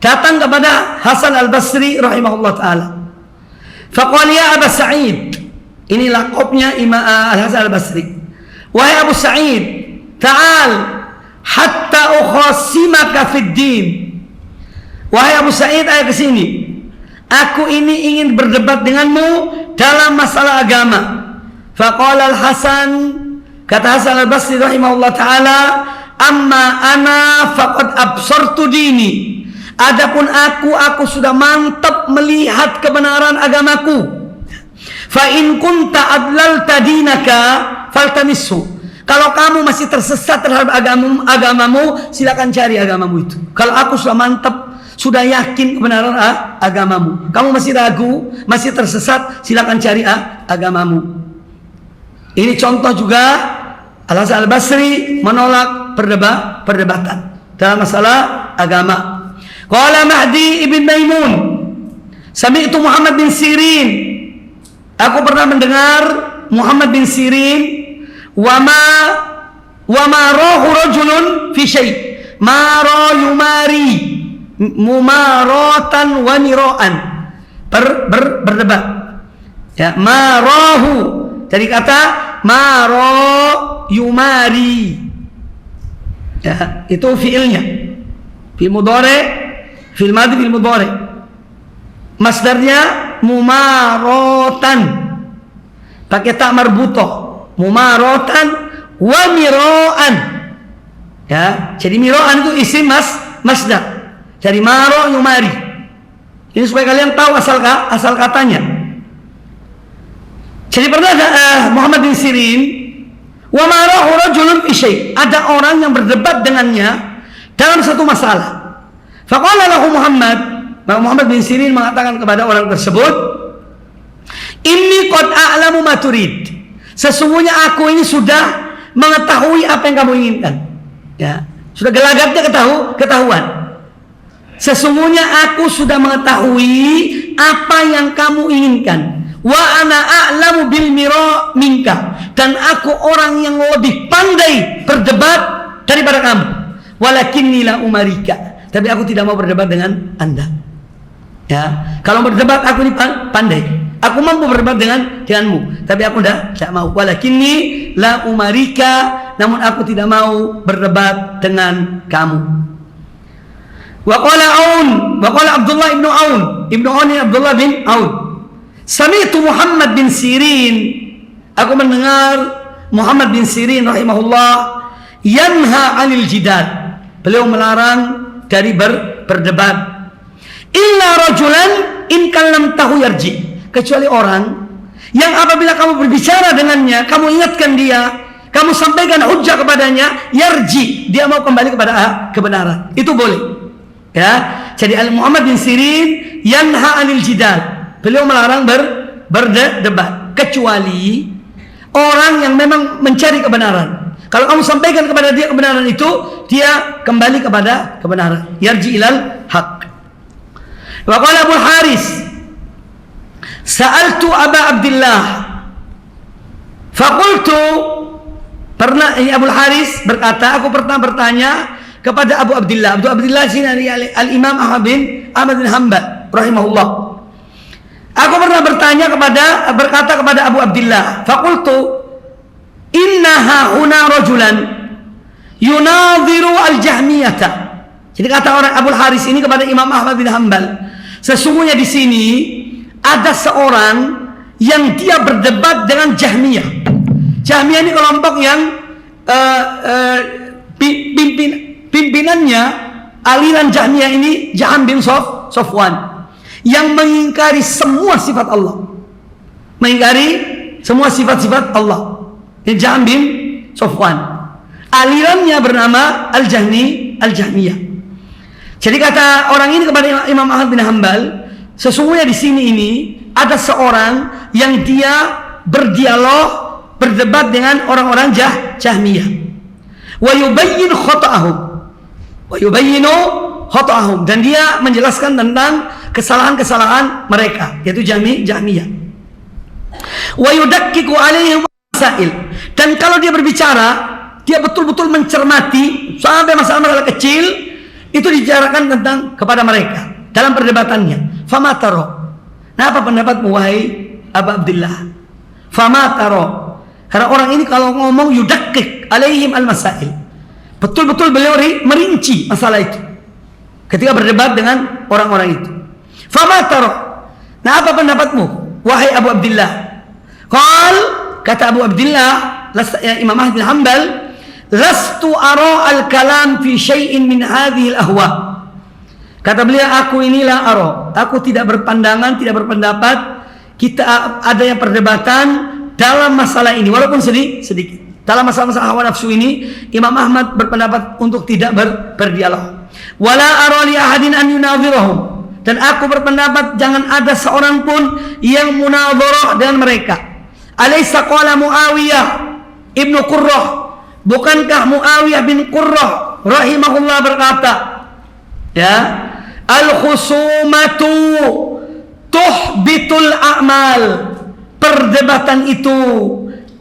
datang kepada Hasan Al-Basri rahimahullah taala. Faqala ya Abu Sa'id, ini laqabnya Imam Al-Hasan Al-Basri. Wahai Abu Sa'id, ta'al hatta ukhasimaka fid din. Wahai Abu Sa'id, ayo ke sini. Aku ini ingin berdebat denganmu dalam masalah agama. Faqala Al-Hasan, kata Hasan Al-Basri rahimahullah taala, amma ana faqad absartu dini. Adapun aku sudah mantap melihat kebenaran agamaku. Fa in kunta adlalta dinaka faltamishu. Kalau kamu masih tersesat terhadap agamamu, silakan cari agamamu itu. Kalau aku sudah mantap, sudah yakin kebenaran agamamu, kamu masih ragu, masih tersesat, silakan cari agamamu. Ini contoh juga Al-Hasan Al-Basri menolak perdebatan dalam masalah agama. Qala Mahdi ibn Maimun, sami'tu Muhammad bin Sirin, aku pernah mendengar Muhammad bin Sirin, wa ma rahu rajulun fi syai' ma ra yumari mumaratan wa miraan, berdebat, ya, ma rahu dari kata ma ra yumari, ya, itu fiilnya, fiil mudhari, fiil madhi, fiil mudhari, masdarnya mumaratan pakai ta marbutoh, mumaratan wa miraan, ya, jadi miraan itu isim masdar dari maro yumari. Ini supaya kalian tahu asal katanya. Jadi pernah Muhammad bin Sirin, wa marahu rajulun fi syai', ada orang yang berdebat dengannya dalam satu masalah. Faqala lahu Muhammad bin Sirin mengatakan kepada orang tersebut, inni qad a'lamu ma turid. Sesungguhnya aku ini sudah mengetahui apa yang kamu inginkan. Ya, sudah gelagatnya ketahuan. Sesungguhnya aku sudah mengetahui apa yang kamu inginkan. Wa ana a'lamu bil mira minka, dan aku orang yang lebih pandai berdebat daripada kamu. Walakinni la umarika, tapi aku tidak mau berdebat dengan Anda. Ya, kalau berdebat aku ini pandai. Aku mampu berdebat denganmu, tapi aku tidak mau. Walakinni la umarika, namun aku tidak mau berdebat dengan kamu. Wa qala Abdullah ibn Aun ini Abdullah bin Aun, sami'tu Muhammad bin Sirin, aku mendengar Muhammad bin Sirin rahimahullah yanha 'anil jidal, beliau melarang dari berdebat. Illa rajulan man tahu yarji, kecuali orang yang apabila kamu berbicara dengannya, kamu ingatkan dia, kamu sampaikan hujjah kepadanya, yarji, dia mau kembali kepada kebenaran. Itu boleh. Ya, jadi Muhammad bin Sirin yanha anil jidal. Beliau melarang berdebat, kecuali orang yang memang mencari kebenaran. Kalau kamu sampaikan kepada dia kebenaran itu, dia kembali kepada kebenaran. Yarji ilal haq. Wa qala Abu Haris, sa'altu Aba Abdullah, faqultu, pernah Abu Haris berkata, aku pernah bertanya kepada Abu Abdullah. Abu Abdullah sini Al-Imam Ahmad bin Hanbal rahimahullah. Aku pernah berkata kepada Abu Abdullah, faqultu innaha huna rajulan yunadhiru al-jahmiyata. Jadi kata orang Abu Haris ini kepada Imam Ahmad bin Hanbal, sesungguhnya di sini ada seorang yang dia berdebat dengan Jahmiyah. Jahmiyah ini kelompok yang pimpinannya aliran Jahmiyah ini Jaham bin Safwan, yang mengingkari semua sifat Allah, mengingkari semua sifat-sifat Allah. Ini Jaham bin Safwan, alirannya bernama Al-Jahmiyah. Jadi kata orang ini kepada Imam Ahmad bin Hanbal, sesungguhnya di sini ini ada seorang yang dia berdialog, berdebat dengan orang-orang Jahmiyah. Wa yubayyin khata'ahum, dan dia menjelaskan tentang kesalahan-kesalahan mereka, yaitu Jahmiyah. Wa yudakkiku alaihim masail, dan kalau dia berbicara, dia betul-betul mencermati sampai masalah-masalah kecil itu dibicarakan tentang kepada mereka dalam perdebatannya. Fama taro, nah apa pendapatmu wahai Abu Abdullah? Fama taro, karena orang ini kalau ngomong yudakkik alaihim al-masail, betul-betul beliau merinci masalah itu ketika berdebat dengan orang-orang itu. Fama taro, nah apa pendapatmu wahai Abu Abdullah? Kata Abu Abdullah Imam Ahmad bin Hanbal, lastu ara al-kalam fi syai'in min hadhihi al-ahwa. Kata beliau, aku tidak berpandangan, tidak berpendapat kita ada yang perdebatan dalam masalah ini, walaupun sedikit. Dalam masalah-masalah hawa nafsu ini, Imam Ahmad berpendapat untuk tidak berdialog. Wala ara li ahadin an yunadhirahum, dan aku berpendapat jangan ada seorang pun yang munadharah dengan mereka. Alaysa qala Muawiyah ibnu Qurrah, bukankah Muawiyah bin Qurrah rahimahullah berkata, ya, al-khusumatu tuhbitul a'mal, perdebatan itu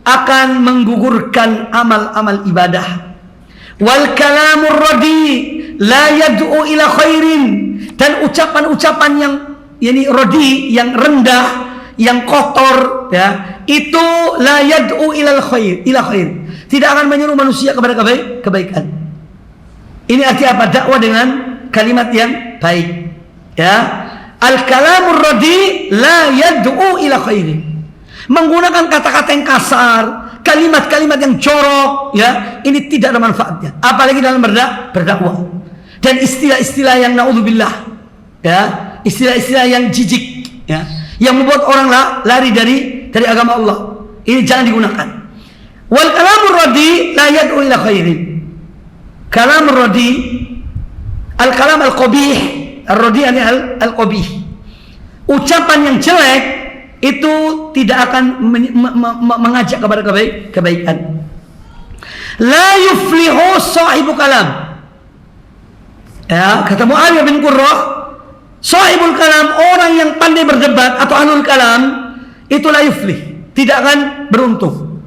akan menggugurkan amal-amal ibadah. Wal kalamur radi la yad'u ila khairin, dan ucapan-ucapan yang radi, yang rendah, yang kotor, ya, itu la yad'u ila khair, tidak akan menyuruh manusia kepada kebaikan. Ini arti apa? Dakwah dengan kalimat yang baik, ya. Al-kalamur radi la yad'u ila khairin, menggunakan kata-kata yang kasar, kalimat-kalimat yang jorok, ya, ini tidak ada manfaatnya, apalagi dalam berdakwah. Dan istilah-istilah yang naudzubillah, ya, istilah-istilah yang jijik, ya, yang membuat orang lari dari agama Allah, ini jangan digunakan. Wal kalamur radi la yad'u ila khairin. Kalamur radi, al-kalam al-qabih, ar-radi al-qabih. Ucapan yang jelek itu tidak akan mengajak kepada kebaikan. La yuflihu sahibu kalam. Ya, kata Muawiyah bin Qurrah, sahibul kalam, orang yang pandai berdebat atau ahlul kalam, itu la yuflih, tidak akan beruntung.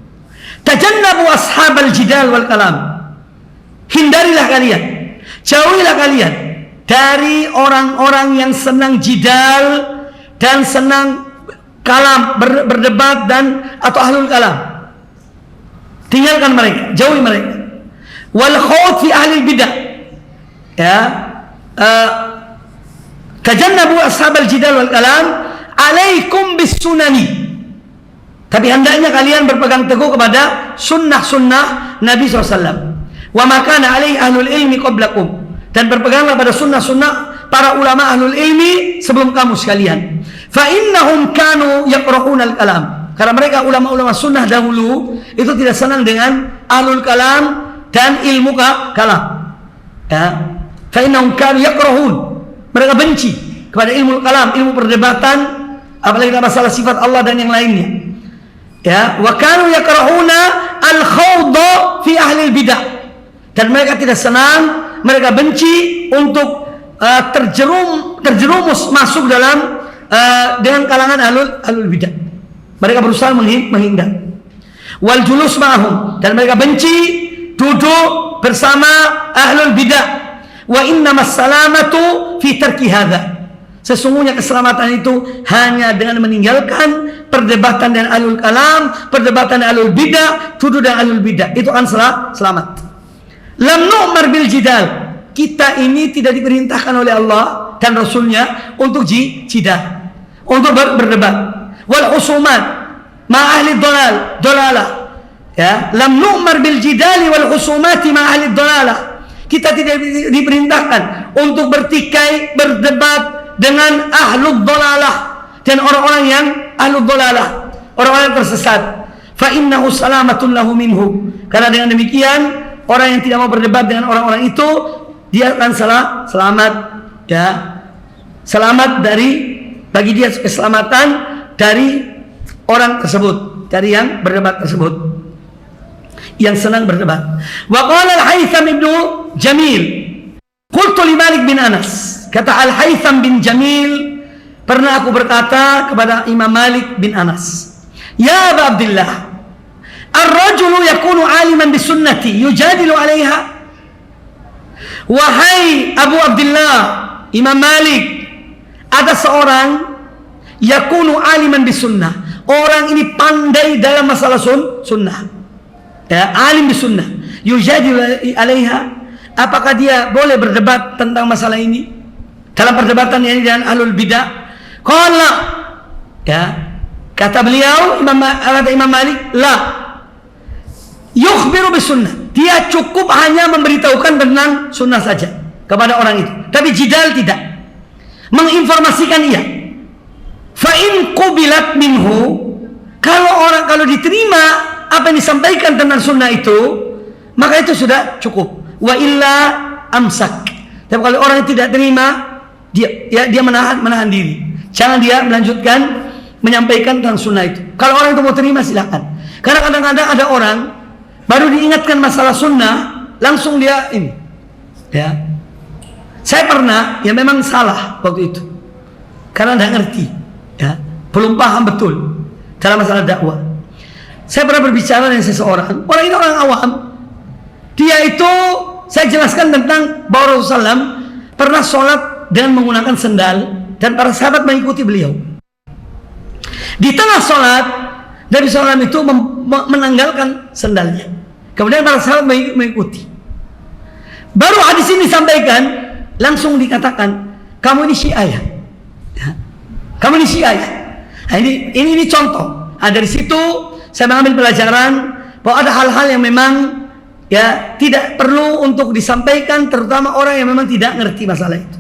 Tajannabu ashabal jidal wal kalam, hindarilah kalian, jauhilah kalian dari orang-orang yang senang jidal dan senang kalam, berdebat dan atau ahlul kalam. Tinggalkan mereka, jauhi mereka. Wal khawd fi ahli bidah, ya, tajannabu ashabal jidal wal kalam, alaikum bis sunani. Tapi hendaknya kalian berpegang teguh kepada sunnah-sunnah Nabi SAW. Wa makana alaihi ahlul ilmi qablakum, dan berpeganglah pada sunnah-sunnah para ulama ahlul ilmi sebelum kamu sekalian. Fa innahum kanu yaqra'unal kalam. Karena mereka ulama-ulama sunnah dahulu itu tidak senang dengan ahlul kalam dan ilmu kalam. Ya. Fa innahum kanu yaqra'un. Mereka benci kepada ilmu kalam, ilmu perdebatan, apalagi dalam masalah sifat Allah dan yang lainnya. Ya, wa kanu yaqra'una al-khawda fi ahli bidah. Dan mereka tidak senang, mereka benci untuk terjerumus masuk dalam dengan kalangan ahlul bidah. Mereka berusaha menghindar. Wal julus ma'hum, dan mereka benci duduk bersama ahlul bidah. Wa innamas salamatu fi tarki hadza. Sesungguhnya keselamatan itu hanya dengan meninggalkan perdebatan dengan ahlul kalam, perdebatan dengan ahlul bidah, duduk dengan ahlul bidah. Itu akan selamat. Lam nu'mar bil jidal. Kita ini tidak diperintahkan oleh Allah dan Rasulnya untuk jidal, untuk berdebat. Wal husumat ma ahli dalalah. Ya, lam nu'mar bil jidali wal husumati ma ahli dalalah. Kita tidak diperintahkan untuk bertikai, berdebat dengan ahlul dalalah dan orang-orang yang ahlul dalalah, orang-orang yang tersesat. Fa innahu salamatun lahu minhu. Karena dengan demikian orang yang tidak mau berdebat dengan orang-orang itu, dia akan selamat, ya, selamat bagi dia keselamatan dari orang tersebut, dari yang berdebat tersebut, yang senang berdebat. Wa qala al-Haytham ibn Jamil, qultu li Malik bin Anas. Kata Al-Haytham bin Jamil, pernah aku berkata kepada Imam Malik bin Anas, ya Aba Abdillah, ar-rajulu yakunu aliman bisunnati yujadilu alaiha. Wahai Abu Abdillah, Imam Malik, ada seorang yakunu aliman bisunnah. Orang ini pandai dalam masalah sunnah, ya, alim bisunnah, yujadilu alaiha. Apakah dia boleh berdebat tentang masalah ini? Dalam perdebatan ini dengan ahlul bidah? Qala, ya, kata beliau Imam Malik, la yukhbiru bisunnah. Dia cukup hanya memberitahukan tentang sunnah saja kepada orang itu, tapi jidal tidak, menginformasikan ia. Fa in qubilat minhu, kalau diterima apa yang disampaikan tentang sunnah itu, maka itu sudah cukup. Wa illa amsak. Tapi kalau orang yang tidak terima, dia menahan diri. Jangan dia melanjutkan menyampaikan tentang sunnah itu. Kalau orang itu mau terima, silakan. Karena kadang-kadang ada orang baru diingatkan masalah sunnah, langsung dia ini. Ya, saya pernah, ya memang salah waktu itu, karena tidak ngerti, ya, belum paham betul dalam masalah dakwah. Saya pernah berbicara dengan seseorang, orang ini orang awam. Dia itu, saya jelaskan tentang bahwa Rasulullah SAW pernah sholat dengan menggunakan sendal, dan para sahabat mengikuti beliau. Di tengah sholat, Nabi SAW itu menanggalkan sendalnya. Kemudian para sahabat mengikuti. Baru hadis ini disampaikan, langsung dikatakan, kamu ini Syiah ya? Kamu ini Syiah ya? Nah, ini contoh. Nah, dari situ saya mengambil pelajaran bahwa ada hal-hal yang memang, ya, tidak perlu untuk disampaikan, terutama orang yang memang tidak ngerti masalah itu.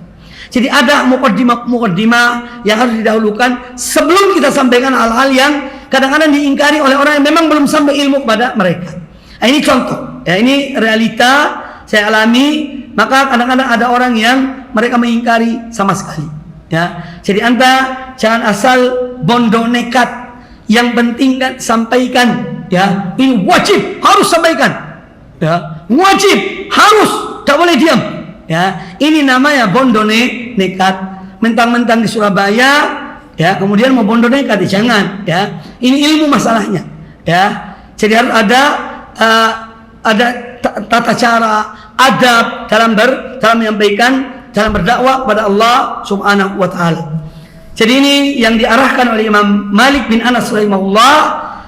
Jadi ada mukaddimah yang harus didahulukan sebelum kita sampaikan hal-hal yang kadang-kadang diingkari oleh orang yang memang belum sampai ilmu kepada mereka. Nah, ini contoh, ya, ini realita saya alami. Maka kadang-kadang ada orang yang mereka mengingkari sama sekali, ya. Jadi Anda jangan asal bondo nekat. Yang penting kan sampaikan, ya. Ini wajib harus sampaikan, ya. Wajib harus, tak boleh diam, ya. Ini namanya bondo nekat. Mentang-mentang di Surabaya, ya, kemudian mau bondo nekat, jangan, ya. Ini ilmu masalahnya, ya. Jadi harus ada tata cara, adab dalam menyampaikan, dalam berdakwah kepada Allah Subhanahu wa taala. Jadi ini yang diarahkan oleh Imam Malik bin Anas rahimahullah.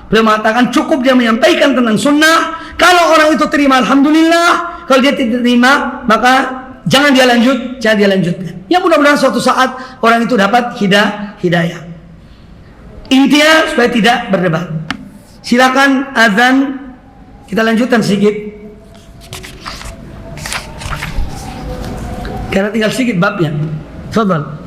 Beliau mengatakan cukup dia menyampaikan tentang sunnah. Kalau orang itu terima, alhamdulillah. Kalau dia tidak terima, maka jangan dia lanjutkan. Ya, mudah-mudahan suatu saat orang itu dapat hidayah. Intinya supaya tidak berdebat. Silakan azan, kita lanjutkan sedikit. Karena tinggal sedikit babnya. Tafadhal.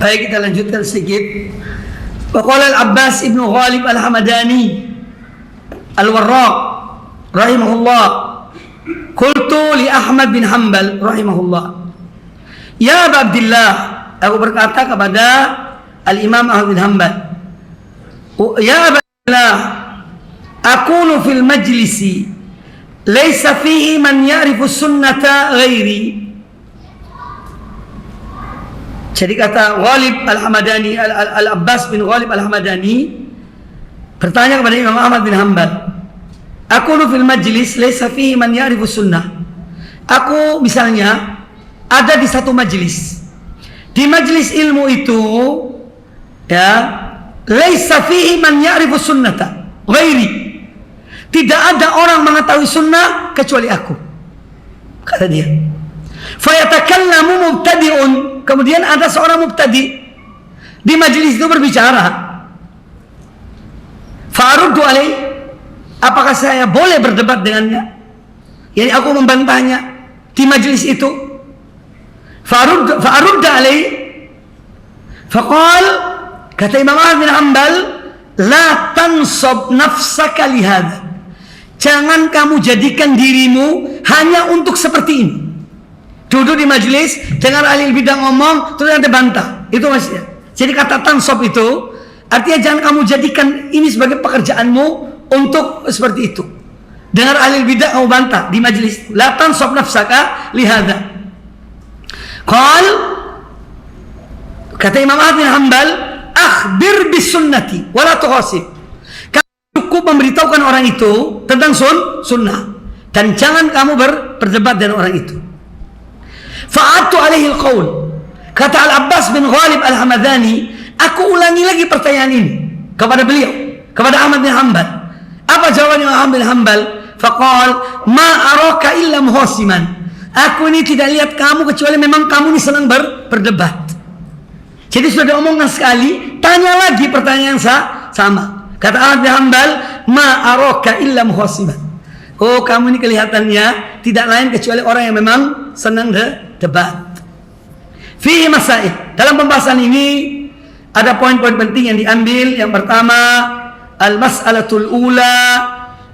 Baik, kita lanjutkan sedikit. Waqala Al-Abbas ibnu Ghalib Al-Hamadani Al-Warraq rahimahullah, qultu li Ahmad bin Hanbal rahimahullah, ya Aba Abdillah, aku berkata kepada Al-Imam Ahmad bin Hanbal, ya Aba Abdillah, akunu fil majlisi laysa fihi man ya'rifu sunnata ghairi. Jadi kata Ghalib Al-Hamadani, Al-Abbas bin Ghalib Al-Hamadani bertanya kepada Imam Ahmad bin Hanbal, aku fil majlis laysa fihi man ya'rifu sunnah. Aku misalnya ada di satu majlis. Di majlis ilmu itu ya, laysa fihi man ya'rifu sunnata ghairi. Tidak ada orang mengetahui sunnah kecuali aku, kata dia. Fayatakallamu mubtadi'un, kemudian ada seorang mubtadi di majlis itu berbicara. Fa'aruddu alaih, apakah saya boleh berdebat dengannya? Yani aku membantahnya di majlis itu. Fa'aruddu alaih, faqal, kata Imam Ahmad bin Hanbal, la tansab nafsaka lihada, jangan kamu jadikan dirimu hanya untuk seperti ini. Duduk di majelis, dengar ahli bidah ngomong, terus ada bantah. Itu maksudnya. Jadi kata tansab itu Artinya jangan kamu jadikan ini sebagai pekerjaanmu untuk seperti itu. Dengar ahli bidah kamu bantah di majlis. La tansab nafsaka lihada. Kata Imam Ahmad bin Hanbal, akhbir bis sunnati wala tughasib. Kamu cukup memberitahukan orang itu tentang sunnah dan jangan kamu berdebat dengan orang itu. Fa'atu alaihi alqaul. Kata Al-Abbas bin Ghalib Al-Hamadani, aku ulangi lagi pertanyaan ini kepada beliau, kepada Ahmad bin Hanbal. Apa jawabannya Ahmad bin Hanbal? Faqal, ma araka illa muhasiman. Aku ini tidak lihat kamu kecuali memang kamu ini senang berdebat. Jadi sudah diomongkan sekali, tanya lagi pertanyaan sama. Kata Ahmad bin Hanbal, ma araka illa muhasiman. Oh, kamu ini kelihatannya tidak lain kecuali orang yang memang senang debat. Fi masail. Dalam pembahasan ini ada poin-poin penting yang diambil. Yang pertama, al-mas'alatul ula,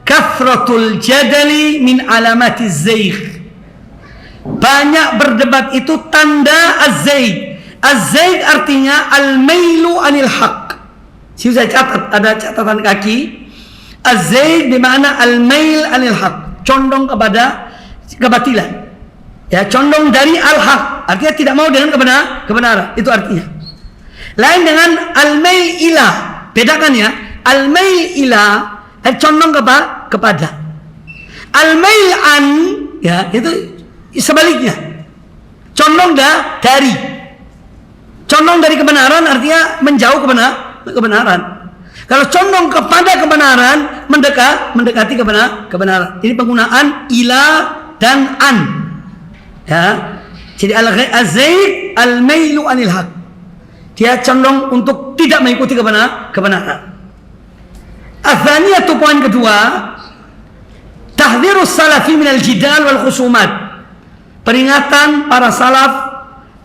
kathratul jadali min alamatiz zaigh. Banyak berdebat itu tanda az-zaigh. Az-zaigh artinya al-mailu anil haq. Saya catat, ada catatan kaki. Az-zaigh bermakna al-mail anil haq, condong kepada kebatilan. Ya, condong dari al-haq, artinya tidak mau dengan kebenaran. Itu artinya. Lain dengan al-mail ila. Bedakan ya. Al-mail ila condong kepada. Al-mail an, ya, itu sebaliknya. Condong dari. Condong dari kebenaran artinya menjauh kebenaran. Kalau condong kepada kebenaran, mendekati kebenaran. Ini penggunaan ila dan an. Ya. Jadi al-zaid al-mailu anil haq. Dia condong untuk tidak mengikuti kebenaran. Ats-tsaniyatu, poin kedua, tahdhirus salafi minal jidal wal khusumat. Peringatan para salaf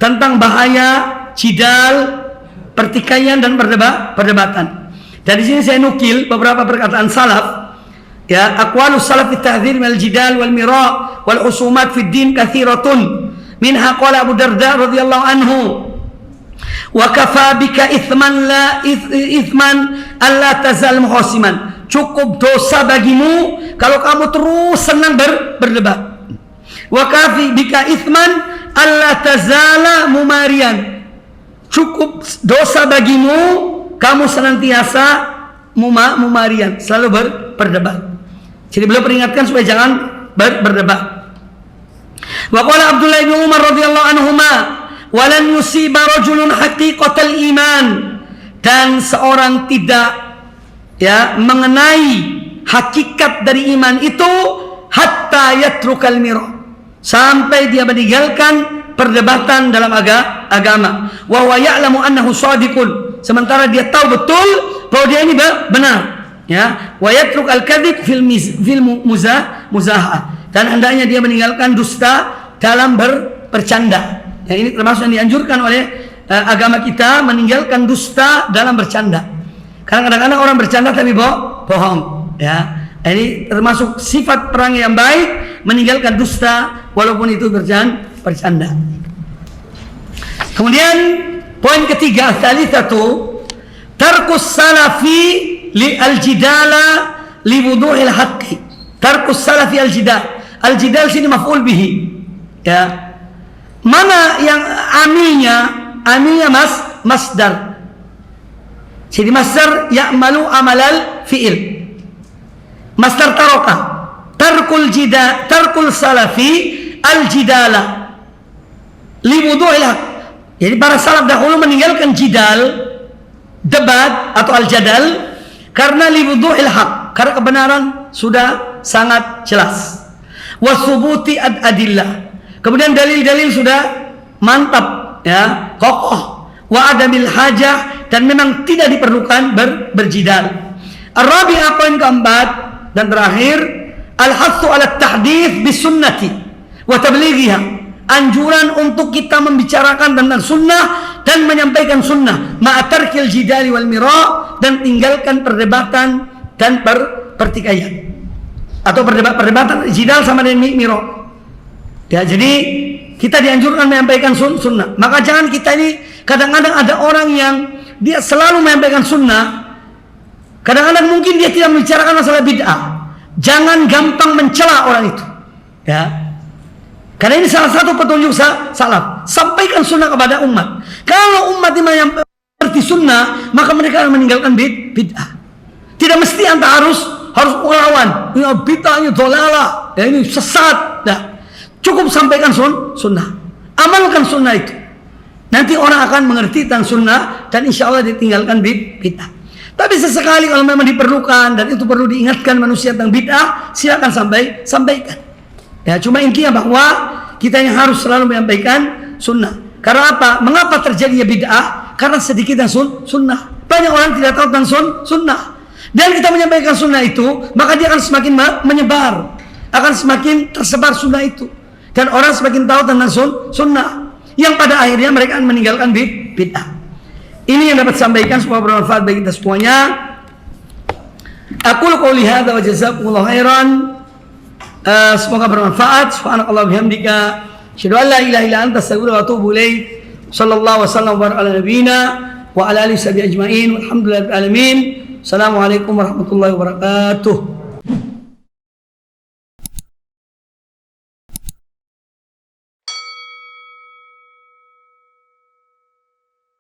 tentang bahaya jidal, pertikaian dan perdebatan. Dari sini saya nukil beberapa perkataan salaf. Ya, aqwalus salaf fi tahdhir minal jidal wal mira' wal khusumat fid din katsiratun. Minha qala Abu Darda radhiyallahu anhu, wa kafa bika ithman alla tazal muhasiman. Cukup dosa bagimu kalau kamu terus senang berdebat. Wa kafi bika ithman alla tazala mumarian. Cukup dosa bagimu kamu senantiasa mumarian, selalu berdebat. Jadi beliau peringatkan supaya jangan berdebat. Wa qala Abdullah bin Umar radhiyallahu anhuma, walan yusiba rajulun haqiqatal iman. Dan seorang tidak mengenai hakikat dari iman itu hatta yatrukal mira, sampai dia meninggalkan perdebatan dalam agama. Wa huwa ya'lamu annahu shadiqun, sementara dia tahu betul bahwa dia ini benar. Ya, wa yatruk al-kadhib fil muzahah, dan hendaknya dia meninggalkan dusta dalam bercanda. Ya, ini termasuk yang dianjurkan oleh agama kita, meninggalkan dusta dalam bercanda. Karena kadang-kadang orang bercanda tapi bohong. Ya, ini termasuk sifat orang yang baik, meninggalkan dusta walaupun itu bercanda. Kemudian poin ketiga, tsalitsatu tarkus salafi li al-jidala li wudu'il haqqi. Tarkus salafi al-jidal. Al-jidal sini maf'ul bihi. Ya. Mana yang amilnya? Amilnya masdar. Jadi masdar ya'malu amalal fi'il. Masdar taraka. Tarkul salafi al-jidala li wudu'il haqq. Jadi para salaf dahulu meninggalkan jidal, debat atau al-jadal, karena li wudu'il haqq, karena kebenaran sudah sangat jelas. Wasubuti adillah. Kemudian dalil-dalil sudah mantap, ya, kokoh. Wa adamil hajah, dan memang tidak diperlukan berjidal. Ar-rabi'ah, poin keempat dan terakhir, al-hathu ala tahdits bis sunnati wa tablighiha. Anjuran untuk kita membicarakan tentang sunnah dan menyampaikan sunnah, ma'atarkil jidali wal mira', dan tinggalkan perdebatan dan pertikaian atau perdebatan jidal sama dengan mira'. Ya, jadi kita dianjurkan menyampaikan sunnah. Maka jangan kita ini, kadang-kadang ada orang yang dia selalu menyampaikan sunnah, kadang-kadang mungkin dia tidak membicarakan masalah bid'ah. Jangan gampang mencela orang itu, ya. Karena ini salah satu petunjuk salaf. Sampaikan sunnah kepada umat. Kalau umat ini mengerti sunnah, maka mereka akan meninggalkan bid'ah. Tidak mesti anda harus melawan. Ya, bid'ah ini dolalah, ya, ini sesat. Nah, cukup sampaikan sunnah. Amalkan sunnah itu. Nanti orang akan mengerti tentang sunnah dan insya Allah ditinggalkan bid'ah. Tapi sesekali kalau memang diperlukan dan itu perlu diingatkan manusia tentang bid'ah, silakan sampaikan. Ya, cuma intinya bahwa kita yang harus selalu menyampaikan sunnah. Karena apa? Mengapa terjadinya bid'ah? Karena sedikit yang sunnah. Banyak orang tidak tahu tentang sunnah. Dan kita menyampaikan sunnah itu, maka dia akan semakin menyebar, akan semakin tersebar sunnah itu, dan orang semakin tahu tentang sunnah. Yang pada akhirnya mereka akan meninggalkan bid'ah. Ini yang dapat sampaikan, semoga bermanfaat bagi kita semuanya. Aqulu qouli hadza wa jazakumullahu khairan. Semoga bermanfaat. Subhanakallah bihamdika, asyhadu an la ilaha illa anta, astaghfiruka wa atubu ilaik. Sallallahu wasallam wa baraka ala nabiyyina wa ala alihi washabihi ajmain. Walhamdulillahil alamin. Assalamualaikum warahmatullahi wabarakatuh.